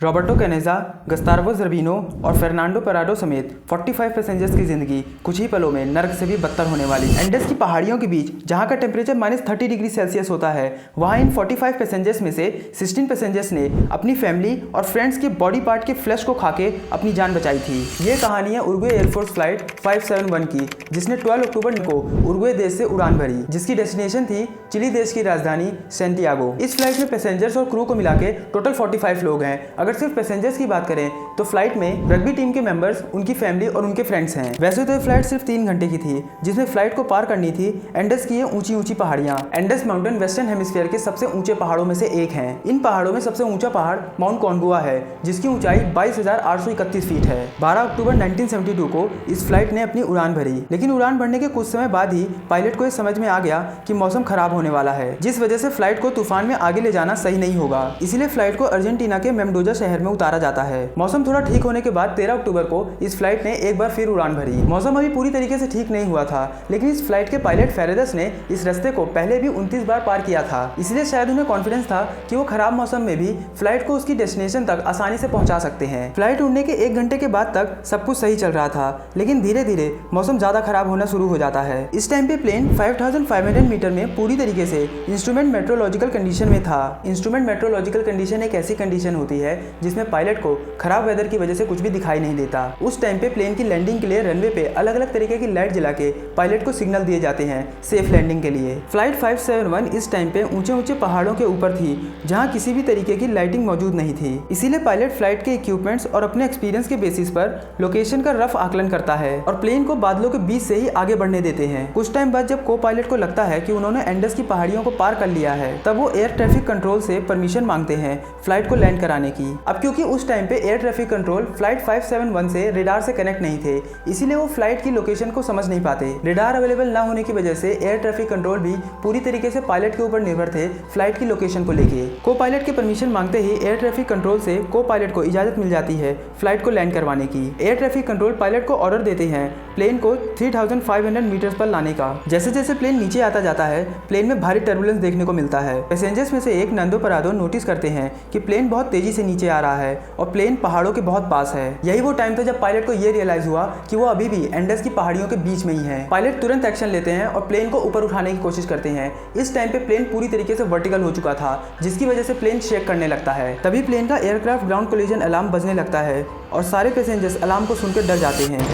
Roberto कैनेजा, गस्तावो Zerbino और Fernando पराडो समेत 45 passengers की जिंदगी कुछ ही पलों में नर्क से भी बदतर होने वाली। एंडेस की पहाड़ियों के बीच जहां का टेम्परेचर -30 डिग्री सेल्सियस होता है, वहां इन 45 पैसेंजर्स में से 16 पैसेंजर्स ने अपनी फैमिली और फ्रेंड्स के बॉडी पार्ट के फ्लैश को खाके अपनी जान बचाई थी। ये कहानी है उरुग्वे एयरफोर्स फ्लाइट 571 की, जिसने 12 अक्टूबर को उरुग्वे देश से उड़ान भरी, जिसकी डेस्टिनेशन थी चिली देश की राजधानी सैंटियागो। इस फ्लाइट में पैसेंजर्स और क्रू को मिला के टोटल 45 लोग हैं। अगर सिर्फ पैसेंजर्स की बात करें तो फ्लाइट में रग्बी टीम के मेंबर्स, उनकी फैमिली और उनके फ्रेंड्स हैं। वैसे तो ये फ्लाइट सिर्फ 3 घंटे की थी, जिसमें फ्लाइट को पार करनी थी एंडस की ये ऊंची ऊंची पहाड़ियां। एंडस माउंटेन वेस्टर्न हेमिस्फीयर के सबसे ऊंचे पहाड़ों में से एक है। इन पहाड़ों में सबसे ऊंचा पहाड़ माउंट कॉन्गुआ है, जिसकी ऊंचाई 22,831 फीट है। 12 अक्टूबर 1972 को इस फ्लाइट ने अपनी उड़ान भरी, लेकिन उड़ान भरने के कुछ समय बाद ही पायलट को यह समझ में आ गया कि मौसम खराब होने वाला है, जिस वजह से फ्लाइट को तूफान में आगे ले जाना सही नहीं होगा। इसीलिए फ्लाइट को अर्जेंटीना के मेंडोजा शहर में उतारा जाता है। मौसम थोड़ा ठीक होने के बाद 13 अक्टूबर को इस फ्लाइट ने एक बार फिर उड़ान भरी। मौसम अभी पूरी तरीके से ठीक नहीं हुआ था, लेकिन इस फ्लाइट के पायलट फेरेदस ने इस रास्ते को पहले भी 29 बार पार किया था, इसलिए शायद उन्हें कॉन्फिडेंस था कि वो खराब मौसम में भी फ्लाइट को उसकी डेस्टिनेशन तक आसानी से पहुंचा सकते हैं। फ्लाइट उड़ने के 1 घंटे के बाद तक सब कुछ सही चल रहा था, लेकिन धीरे धीरे मौसम ज्यादा खराब होना शुरू हो जाता है। इस टाइम पे प्लेन 5500 मीटर में पूरी तरीके से इंस्ट्रूमेंट मेट्रोलॉजिकल कंडीशन में था। इंस्ट्रूमेंट मेट्रोलॉजिकल कंडीशन एक ऐसी कंडीशन होती है जिसमें पायलट को खराब वेदर की वजह से कुछ भी दिखाई नहीं देता। उस टाइम पे प्लेन की लैंडिंग के लिए रनवे पे अलग अलग तरीके की लाइट जला के पायलट को सिग्नल दिए जाते हैं सेफ लैंडिंग के लिए। फ्लाइट 571 इस टाइम पे ऊंचे ऊंचे पहाड़ों के ऊपर थी, जहां किसी भी तरीके की लाइटिंग मौजूद नहीं थी। इसीलिए पायलट फ्लाइट के इक्विपमेंट्स और अपने एक्सपीरियंस के बेसिस पर लोकेशन का रफ आकलन करता है और प्लेन को बादलों के बीच से ही आगे बढ़ने देते हैं। कुछ टाइम बाद जब को पायलट को लगता है कि उन्होंने एंडस की पहाड़ियों को पार कर लिया है, तब वो एयर ट्रैफिक कंट्रोल से परमिशन मांगते हैं फ्लाइट को लैंड कराने की। अब क्योंकि उस टाइम पे एयर ट्रैफिक कंट्रोल फ्लाइट 571 से रेडार से कनेक्ट नहीं थे, इसीलिए वो फ्लाइट की लोकेशन को समझ नहीं पाते। रेडार अवेलेबल ना होने की वजह से एयर ट्रैफिक कंट्रोल भी पूरी तरीके से पायलट के ऊपर निर्भर थे फ्लाइट की लोकेशन को लेके। को पायलट की परमिशन मांगते ही एयर ट्रैफिक कंट्रोल से को पायलट को इजाजत मिल जाती है फ्लाइट को लैंड करवाने की। एयर ट्रैफिक कंट्रोल पायलट को ऑर्डर देते हैं प्लेन को 3500 मीटर्स पर लाने का। जैसे जैसे प्लेन नीचे आता जाता है, प्लेन में भारी टर्बुलेंस देखने को मिलता है। पैसेंजर्स में से एक नंदो परादो नोटिस करते हैं कि प्लेन बहुत तेजी से नीचे आ रहा है और प्लेन पहाड़ों के बहुत पास है। यही वो टाइम था जब पायलट को ये रियलाइज हुआ कि वो अभी भी एंडस की पहाड़ियों के बीच में ही है। पायलट तुरंत एक्शन लेते हैं और प्लेन को ऊपर उठाने की कोशिश करते हैं। इस टाइम पे प्लेन पूरी तरीके से वर्टिकल हो चुका था, जिसकी वजह से प्लेन शेक करने लगता है। तभी प्लेन का एयरक्राफ्ट ग्राउंड कोलिजन अलार्म बजने लगता है और सारे पैसेंजर्स अलार्म को सुनकर डर जाते हैं।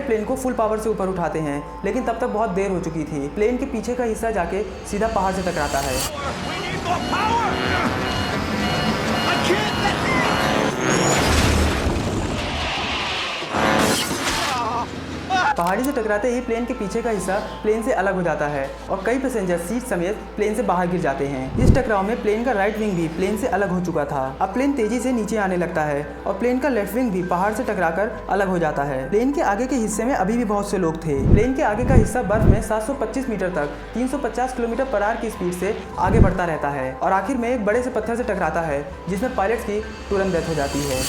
प्लेन को फुल पावर से ऊपर उठाते हैं, लेकिन तब तक बहुत देर हो चुकी थी। प्लेन के पीछे का हिस्सा जाके सीधा पहाड़ से टकराता है। पहाड़ी से टकराते ही प्लेन के पीछे का हिस्सा प्लेन से अलग हो जाता है और कई पैसेंजर सीट समेत प्लेन से बाहर गिर जाते हैं। इस टकराव में प्लेन का राइट विंग भी प्लेन से अलग हो चुका था। अब प्लेन तेजी से नीचे आने लगता है और प्लेन का लेफ्ट विंग भी पहाड़ से टकराकर अलग हो जाता है। प्लेन के आगे के हिस्से में अभी भी बहुत से लोग थे। प्लेन के आगे का हिस्सा बर्फ में 725 मीटर तक 350 किलोमीटर/आवर की स्पीड से आगे बढ़ता रहता है और आखिर में एक बड़े से पत्थर से टकराता है, जिसमें पायलट की तुरंत डेथ हो जाती है।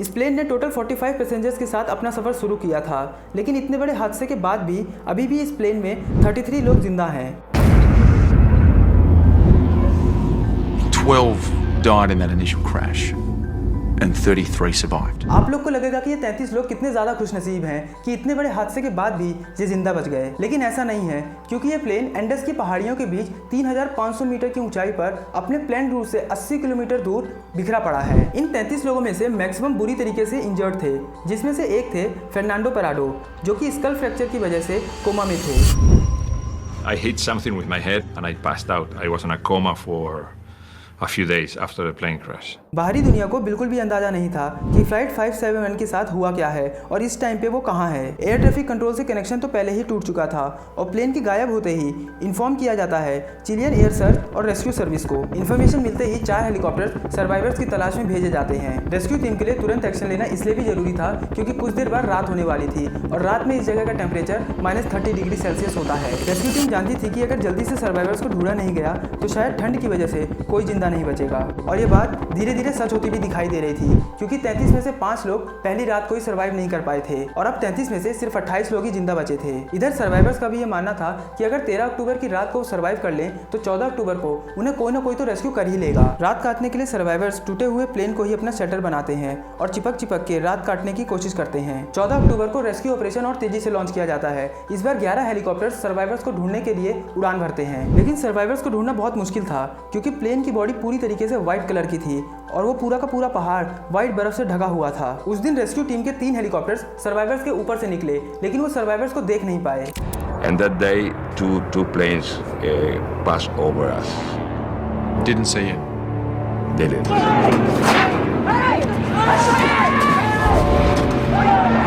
इस प्लेन ने टोटल 45 पैसेंजर्स के साथ अपना सफर शुरू किया था, लेकिन इतने बड़े हादसे के बाद भी अभी भी इस प्लेन में 33 लोग जिंदा हैं। 12 died in that initial crash and 33 survived. आप लोग को लगेगा कि ये 33 लोग कितने ज़्यादा खुशनसीब हैं कि इतने बड़े हादसे के बाद भी ये जिंदा बच गए, लेकिन ऐसा नहीं है, क्योंकि ये प्लेन एंडस की पहाड़ियों के बीच 3500 मीटर की ऊंचाई पर अपने प्लेन रूट से 80 किलोमीटर दूर बिखरा पड़ा है। इन 33 लोगों में से मैक्सिमम बुरी तरीके से इंजर्ड थे, जिसमें से एक थे फर्नांडो पराडो, जो कि स्कल फ्रैक्चर की वजह से कोमा में थे। I hit something with my head and I passed out. I was in a coma for a few days after the plane crash. बाहरी दुनिया को बिल्कुल भी अंदाजा नहीं था कि फ्लाइट 571 के साथ हुआ क्या है और इस टाइम पे वो कहाँ है। एयर ट्रैफिक कंट्रोल से कनेक्शन तो पहले ही टूट चुका था और प्लेन के गायब होते ही इन्फॉर्म किया जाता है चिलियन एयर सर्च और रेस्क्यू सर्विस को। इन्फॉर्मेशन मिलते ही 4 हेलीकॉप्टर सर्वाइवर्स की तलाश में भेजे जाते हैं। रेस्क्यू टीम के लिए तुरंत एक्शन लेना इसलिए भी जरूरी था क्योंकि कुछ देर बाद रात होने वाली थी और रात में इस जगह का टेम्परेचर -30 डिग्री सेल्सियस होता है। रेस्क्यू टीम जानती थी कि अगर जल्दी से सर्वाइवर्स को ढूंढा नहीं गया तो शायद ठंड की वजह से कोई जिंदा नहीं बचेगा। और ये बात धीरे धीरे सच होती भी दिखाई दे रही थी क्योंकि 33 में से 5 लोग पहली रात को ही सर्वाइव नहीं कर पाए थे और अब 33 में से सिर्फ 28 लोग ही जिंदा बचे थे। इधर सर्वाइवर्स का भी ये मानना था कि अगर 13 अक्टूबर की रात को सर्वाइव कर लें तो 14 अक्टूबर को उन्हें कोई ना कोई तो रेस्क्यू कर ही लेगा। रात काटने के लिए सर्वाइवर्स टूटे हुए प्लेन को ही अपना शेल्टर बनाते हैं और चिपक के रात काटने की कोशिश करते हैं। 14 अक्टूबर को रेस्क्यू ऑपरेशन और तेजी से लॉन्च किया जाता है। इस बार 11 हेलीकॉप्टर्स सर्वाइवर्स को ढूंढने के लिए उड़ान भरते हैं, लेकिन सर्वाइवर्स को ढूंढना बहुत मुश्किल था क्योंकि प्लेन की बॉडी पूरी तरीके से व्हाइट कलर की थी और वो पूरा का पूरा पहाड़ व्हाइट बर्फ से ढका हुआ था। उस दिन रेस्क्यू टीम के 3 हेलीकॉप्टर्स सर्वाइवर्स के ऊपर से निकले, लेकिन वो सर्वाइवर्स को देख नहीं पाए। And that day, two planes passed over us. Didn't say it. Didn't.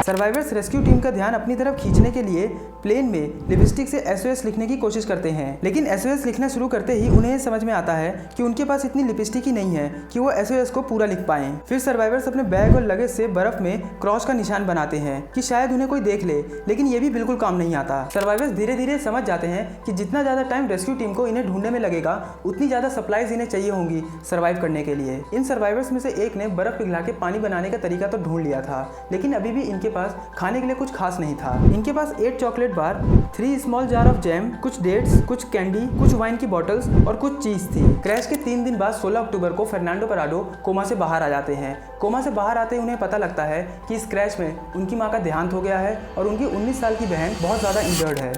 Survivors rescue team का ध्यान अपनी तरफ खींचने के लिए प्लेन में लिपस्टिक से SOS लिखने की कोशिश करते हैं, लेकिन SOS लिखना शुरू करते ही उन्हें समझ में आता है कि उनके पास इतनी लिपस्टिक ही नहीं है कि वो SOS को पूरा लिख पाएं। फिर सर्वाइवर्स अपने बैग और लगेज से बर्फ में क्रॉस का निशान बनाते हैं कि शायद उन्हें कोई देख ले, लेकिन ये भी बिल्कुल काम नहीं आता। सर्वाइवर्स धीरे धीरे समझ जाते हैं कि जितना ज्यादा टाइम रेस्क्यू टीम को इन्हें ढूंढने में लगेगा उतनी ज्यादा सप्लाईज इन्हें चाहिए होंगी सर्वाइव करने के लिए। इन सर्वाइवर्स में से एक ने बर्फ पिघला के पानी बनाने का तरीका तो ढूंढ लिया था, लेकिन अभी भी इनके पास खाने के लिए कुछ खास नहीं था। इनके पास 8 chocolate bar, 3 small jar of jam, कुछ डेट्स, कुछ कैंडी, कुछ वाइन की बॉटल्स और कुछ चीज थी। क्रैश के 3 दिन बाद 16 अक्टूबर को फर्नांडो पराडो कोमा से बाहर आ जाते हैं। कोमा से बाहर आते ही उन्हें पता लगता है कि इस क्रैश में उनकी माँ का देहांत हो गया है और उनकी 19 साल की बहन बहुत ज्यादा इंजर्ड है।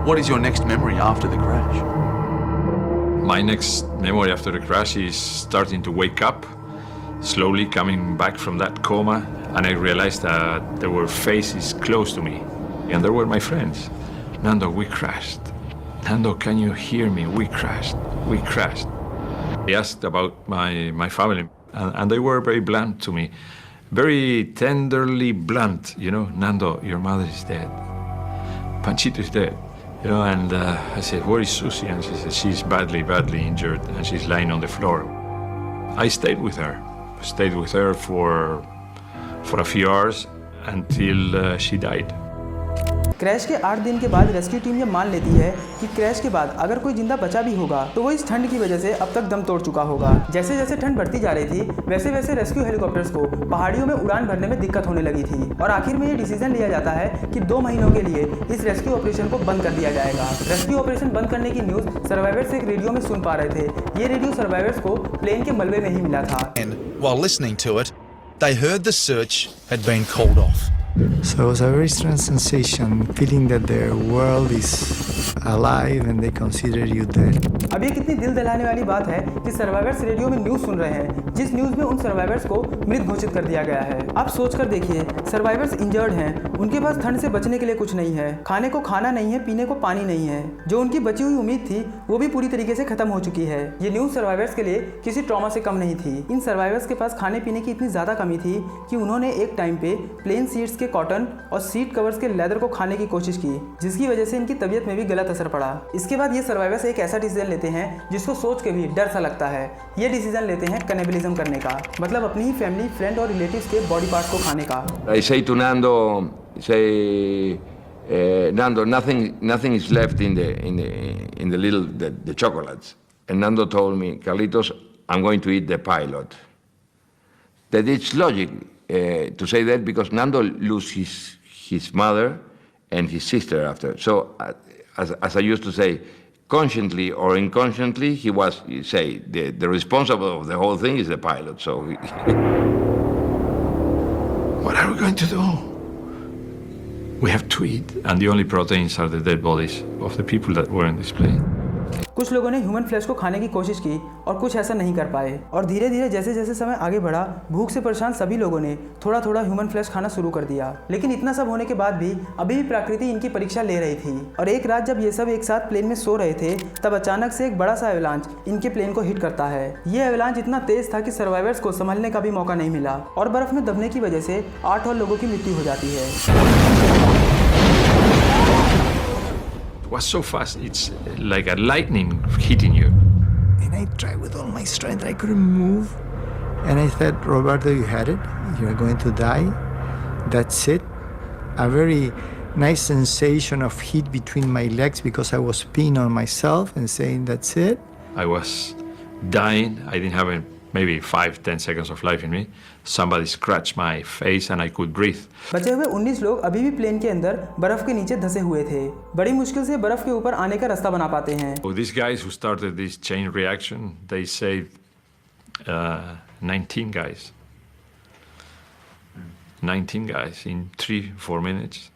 What is your next memory after the crash? My next memory after the crash is starting to wake up, slowly coming back from that coma, and I realized that there were faces close to me, and there were my friends. Nando, we crashed. Nando, can you hear me? We crashed. We crashed. I asked about my family, and they were very blunt to me, very tenderly blunt. You know, Nando, your mother is dead. Panchito is dead. You know, and I said, where is Susie? And she said, she's badly injured, and she's lying on the floor. I stayed with her. Stayed with her for a few hours until she died. Crash के 8 दिन के बाद rescue team ये मान लेती है कि crash के बाद अगर कोई जिंदा बचा भी होगा तो वो इस ठंड की वजह से अब तक दम तोड़ चुका होगा। जैसे जैसे ठंड बढ़ती जा रही थी वैसे वैसे रेस्क्यू हेलीकॉप्टर्स को पहाड़ियों में उड़ान भरने में दिक्कत होने लगी थी और आखिर में ये डिसीजन लिया जाता है कि 2 महीनों के लिए इस रेस्क्यू ऑपरेशन को बंद कर दिया जाएगा। रेस्क्यू ऑपरेशन बंद करने की न्यूज सर्वाइवर्स एक रेडियो में सुन पा रहे थे। ये रेडियो सर्वाइवर्स को प्लेन के मलबे में ही मिला था। While listening to it, they heard the search had been called off. So it was a very strange sensation, feeling that their world is alive and they consider you dead. अब ये कितनी दिल दहलाने वाली बात है कि सर्वाइवर्स रेडियो में news सुन रहे हैं जिस न्यूज में उन सर्वाइवर्स को मृत घोषित कर दिया गया है। आप सोच कर देखिए, सर्वाइवर्स इंजर्ड हैं, उनके पास ठंड से बचने के लिए कुछ नहीं है, खाने को खाना नहीं है, पीने को पानी नहीं है, जो उनकी बची हुई उम्मीद थी वो भी पूरी तरीके से खत्म हो चुकी है। ये न्यूज सर्वाइवर्स के लिए किसी ट्रॉमा से कम नहीं थी। इन सर्वाइवर्स के पास खाने पीने की इतनी ज्यादा कमी थी कि उन्होंने एक टाइम पे प्लेन सीट्स के कॉटन और सीट कवर्स के लेदर को खाने की कोशिश की, जिसकी वजह से इनकी तबीयत में भी गलत असर पड़ा। इसके बाद ये सर्वाइवर्स एक ऐसा डिसीजन लेते हैं जिसको सोच के भी डर सा लगता है। ये डिसीजन लेते हैं कैनिबलिज्म करने का, मतलब अपनी ही फैमिली, फ्रेंड और रिलेटिव्स के बॉडी पार्ट्स को खाने का। I say to Nando, Nando, nothing is left in the little the chocolates. And Nando told me, Carlitos, I'm going to eat the pilot. That it's logic to say that because Nando loses his mother and his sister after. So, as I used to say, consciently or unconsciously, he was, say, the responsible of the whole thing is the pilot. So, What are we going to do? We have to eat, and the only proteins are the dead bodies of the people that were in this plane. कुछ लोगों ने human flesh को खाने की कोशिश की और कुछ ऐसा नहीं कर पाए, और धीरे धीरे जैसे जैसे समय आगे बढ़ा, भूख से परेशान सभी लोगों ने थोड़ा थोड़ा ह्यूमन फ्लैश खाना शुरू कर दिया। लेकिन इतना सब होने के बाद भी अभी भी प्रकृति इनकी परीक्षा ले रही थी। और एक रात जब ये सब एक साथ प्लेन में सो रहे थे, तब अचानक से एक बड़ा सा एवलांच इनके प्लेन को हिट करता है। ये एवलांच इतना तेज था कि सर्वाइवर्स को संभलने का भी मौका नहीं मिला, और बर्फ में दबने की वजह से 8 और लोगों की मृत्यु हो जाती है। It was so fast, it's like a lightning hitting you. And I tried with all my strength. I couldn't move. And I said, Roberto, you had it. You're going to die. That's it. A very nice sensation of heat between my legs because I was peeing on myself and saying, that's it. I was dying. I didn't have maybe 5-10 seconds of life in me. Somebody scratched my face and I could breathe. बचे हुए 19 लोग अभी भी plane के अंदर बर्फ के नीचे धंसे हुए थे। बड़ी मुश्किल से बर्फ के ऊपर आने का रास्ता बना पाते हैं। So these guys who started this chain reaction, they saved 19 guys. 19 guys in 3-4 minutes.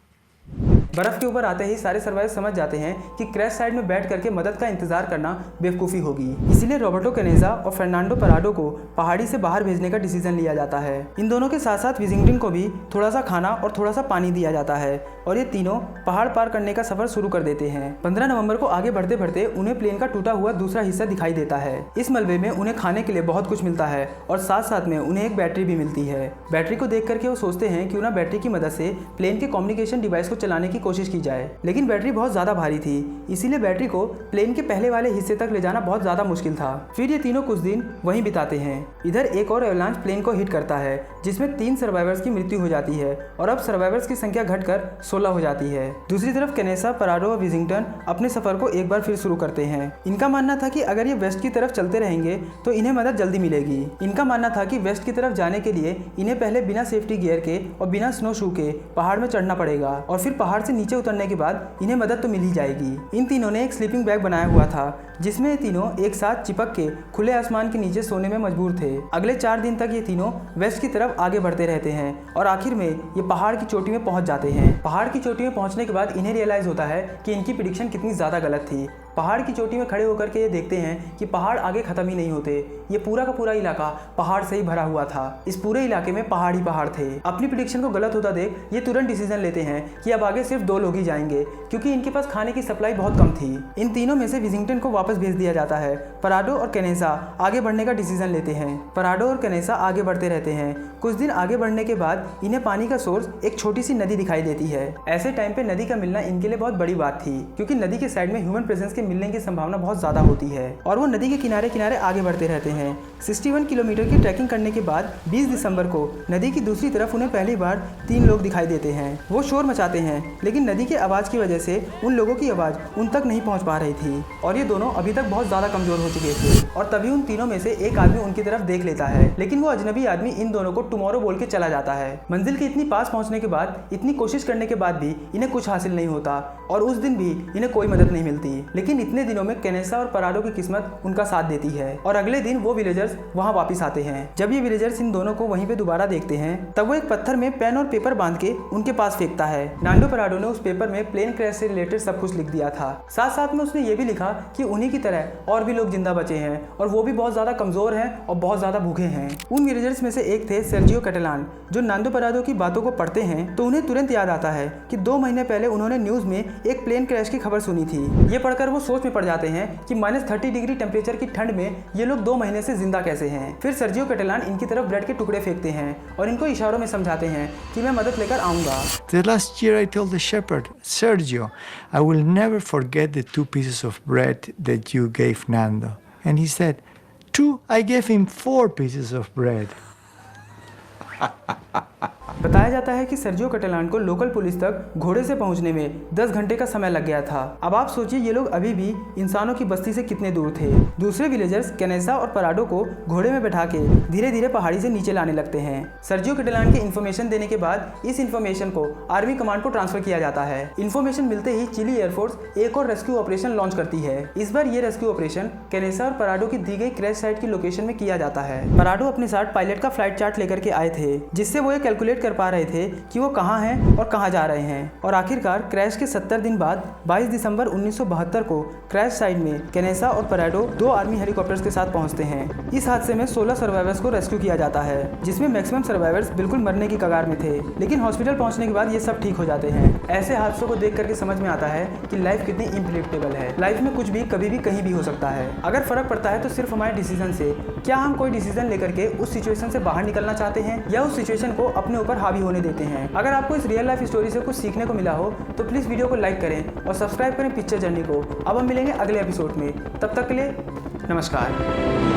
बर्फ के ऊपर आते ही सारे सर्वाइवर समझ जाते हैं कि क्रैश साइड में बैठ करके मदद का इंतजार करना बेवकूफ़ी होगी। इसीलिए रॉबर्टो कैनेसा और फर्नांडो पराडो को पहाड़ी से बाहर भेजने का डिसीजन लिया जाता है। इन दोनों के साथ साथ विजिंगटन को भी थोड़ा सा खाना और थोड़ा सा पानी दिया जाता है, और ये तीनों पहाड़ पार करने का सफर शुरू कर देते हैं। 15 नवंबर को आगे बढ़ते बढ़ते उन्हें प्लेन का टूटा हुआ दूसरा हिस्सा दिखाई देता है। इस मलबे में उन्हें खाने के लिए बहुत कुछ मिलता है, और साथ साथ में उन्हें एक बैटरी भी मिलती है। बैटरी को देख करके वो सोचते हैं क्यों ना बैटरी की मदद से प्लेन के कम्युनिकेशन डिवाइस को चलाने की कोशिश की जाए, लेकिन बैटरी बहुत ज़्यादा भारी थी, इसीलिए बैटरी को प्लेन के पहले वाले हिस्से तक ले जाना बहुत ज़्यादा मुश्किल था। फिर ये तीनों कुछ दिन वहीं बिताते हैं। इधर एक और एवलांच प्लेन को हिट करता है, जिसमें 3 सर्वाइवर्स की मृत्यु हो जाती है, और अब सर्वाइवर्स की संख्या घटकर 16 हो जाती है। दूसरी तरफ कैनेसा, पराडो और विजिंगटन अपने सफर को एक बार फिर शुरू करते हैं। इनका मानना था कि अगर ये वेस्ट की तरफ चलते रहेंगे तो इन्हें मदद जल्दी मिलेगी। इनका मानना था कि वेस्ट की तरफ जाने के लिए इन्हें पहले बिना सेफ्टी गियर के और बिना स्नो शू के पहाड़ में चढ़ना पड़ेगा, और फिर पहाड़ से नीचे उतरने के बाद इन्हें मदद तो मिल ही जाएगी। इन तीनों ने एक स्लीपिंग बैग बनाया हुआ था, जिसमें ये तीनों एक साथ चिपक के खुले आसमान के नीचे सोने में मजबूर थे। अगले 4 दिन तक ये तीनों वेस्ट की तरफ आगे बढ़ते रहते हैं, और आखिर में ये पहाड़ की चोटी में पहुंच जाते हैं। पहाड़ की चोटी में पहुंचने के बाद इन्हें रियलाइज होता है कि इनकी प्रेडिक्शन कितनी ज़्यादा गलत थी। पहाड़ की चोटी में खड़े होकर के ये देखते हैं कि पहाड़ आगे ख़त्म ही नहीं होते। ये पूरा का पूरा इलाका पहाड़ से ही भरा हुआ था। इस पूरे इलाके में पहाड़ ही पहाड़ थे। अपनी प्रेडिक्शन को गलत होता देख ये तुरंत डिसीजन लेते हैं कि अब आगे सिर्फ 2 लोग ही जाएंगे, क्योंकि इनके पास खाने की सप्लाई बहुत कम थी। इन तीनों में से विजिंगटन को वापस भेज दिया जाता है। पराडो और कैनेसा आगे बढ़ने का डिसीजन लेते हैं। पराडो और कैनेसा आगे बढ़ते रहते हैं। कुछ दिन आगे बढ़ने के बाद इन्हें पानी का सोर्स एक छोटी सी नदी दिखाई देती है। ऐसे टाइम पे नदी का मिलना इनके लिए बहुत बड़ी बात थी, क्योंकि नदी के साइड में ह्यूमन प्रेजेंस के मिलने की संभावना बहुत ज़्यादा होती है, और वो नदी के किनारे किनारे आगे बढ़ते रहते हैं। 61 किलोमीटर की ट्रैकिंग करने के बाद 20 दिसंबर को नदी की दूसरी तरफ उन्हें पहली बार 3 लोग दिखाई देते हैं। वो शोर मचाते हैं, लेकिन नदी के आवाज़ की वजह से उन लोगों की आवाज़ उन तक नहीं पहुंच पा रही थी, और ये दोनों अभी तक बहुत ज़्यादा कमज़ोर हो चुके थे। और तभी उन तीनों में से एक आदमी उनकी तरफ देख लेता है, लेकिन वो अजनबी आदमी इन दोनों को टुमारो बोल के चला जाता है। मंजिल के इतनी पास पहुँचने के बाद, इतनी कोशिश करने के बाद भी इन्हें कुछ हासिल नहीं होता, और उस दिन भी इन्हें कोई मदद नहीं मिलती। लेकिन इतने दिनों में कैनेसा और पराडो की किस्मत उनका साथ देती है, और अगले दिन वो विलेजर्स वहाँ वापस आते हैं। जब ये विलेजर्स इन दोनों को वहीं पे दोबारा देखते हैं, तब वो एक पत्थर में पेन और पेपर बांध के उनके पास फेंकता है। नांडो पराडो ने उस पेपर में प्लेन क्रैश से रिलेटेड सब कुछ लिख दिया था। साथ साथ में उसने ये भी लिखा कि उन्हीं की तरह और भी लोग जिंदा बचे हैं, और वो भी बहुत ज्यादा कमजोर हैं और बहुत ज्यादा भूखे हैं। उन विलेजर्स में से एक थे सर्जियो कैटेलान, जो नांडो पराडो की बातों को पढ़ते हैं तो उन्हें तुरंत याद आता है कि 2 महीने पहले उन्होंने न्यूज में एक प्लेन क्रैश की खबर सुनी थी। ये पढ़कर वो सोच में पड़ जाते हैं कि -30 डिग्री टेम्परेचर की ठंड में ये लोग 2 महीने से जिंदा कैसे हैं। फिर सर्जियो कैटेलान इनकी तरफ ब्रेड के टुकड़े फेंकते हैं और इनको इशारों में समझाते हैं कि मैं मदद लेकर आऊंगा। The last year I told the shepherd, Sergio, I will never forget the 2 pieces of bread that you gave Nando. And he said, 2, I gave him 4 pieces of bread. बताया जाता है कि सर्जियो कैटेलान को लोकल पुलिस तक घोड़े से पहुंचने में 10 घंटे का समय लग गया था। अब आप सोचिए ये लोग अभी भी इंसानों की बस्ती से कितने दूर थे। दूसरे विलेजर्स कैनेसा और पराडो को घोड़े में बैठा के धीरे धीरे पहाड़ी से नीचे लाने लगते हैं। सर्जियो कैटेलान के इन्फॉर्मेशन देने के बाद इस इन्फॉर्मेशन को आर्मी कमांड को ट्रांसफर किया जाता है। इन्फॉर्मेशन मिलते ही चिली एयरफोर्स एक और रेस्क्यू ऑपरेशन लॉन्च करती है। इस बार ये रेस्क्यू ऑपरेशन कैनेसा और पराडो की दी गई क्रैश साइट की लोकेशन में किया जाता है। पराडो अपने साथ पायलट का फ्लाइट चार्ट लेकर के आए थे, जिससे वो ये कैलकुलेट कर पा रहे थे कि वो कहाँ हैं और कहाँ जा रहे हैं। और आखिरकार क्रैश के 70 दिन बाद 22 दिसंबर 1972 को क्रैश साइट में कैनेसा और परेडो 2 आर्मी हेलीकॉप्टर्स के साथ पहुंचते हैं। इस हादसे में 16 सर्वाइवर्स को रेस्क्यू किया जाता है, जिसमें मैक्सिमम सर्वाइवर्स बिल्कुल मरने की कगार में थे, लेकिन हॉस्पिटल पहुंचने के बाद ये सब ठीक हो जाते हैं। ऐसे हादसों को देख करके समझ में आता है कि लाइफ कितनी इम्प्रिडिक्टेबल है। लाइफ में कुछ भी कभी भी कहीं भी हो सकता है। अगर फर्क पड़ता है तो सिर्फ हमारे डिसीजन से। क्या हम कोई डिसीजन लेकर के उस सिचुएशन से बाहर निकलना चाहते हैं या उस सिचुएशन को अपने ऊपर हावी होने देते हैं। अगर आपको इस रियल लाइफ स्टोरी से कुछ सीखने को मिला हो तो प्लीज़ वीडियो को लाइक करें और सब्सक्राइब करें पिक्चर जर्नी को। अब हम मिलेंगे अगले एपिसोड में, तब तक के लिए नमस्कार।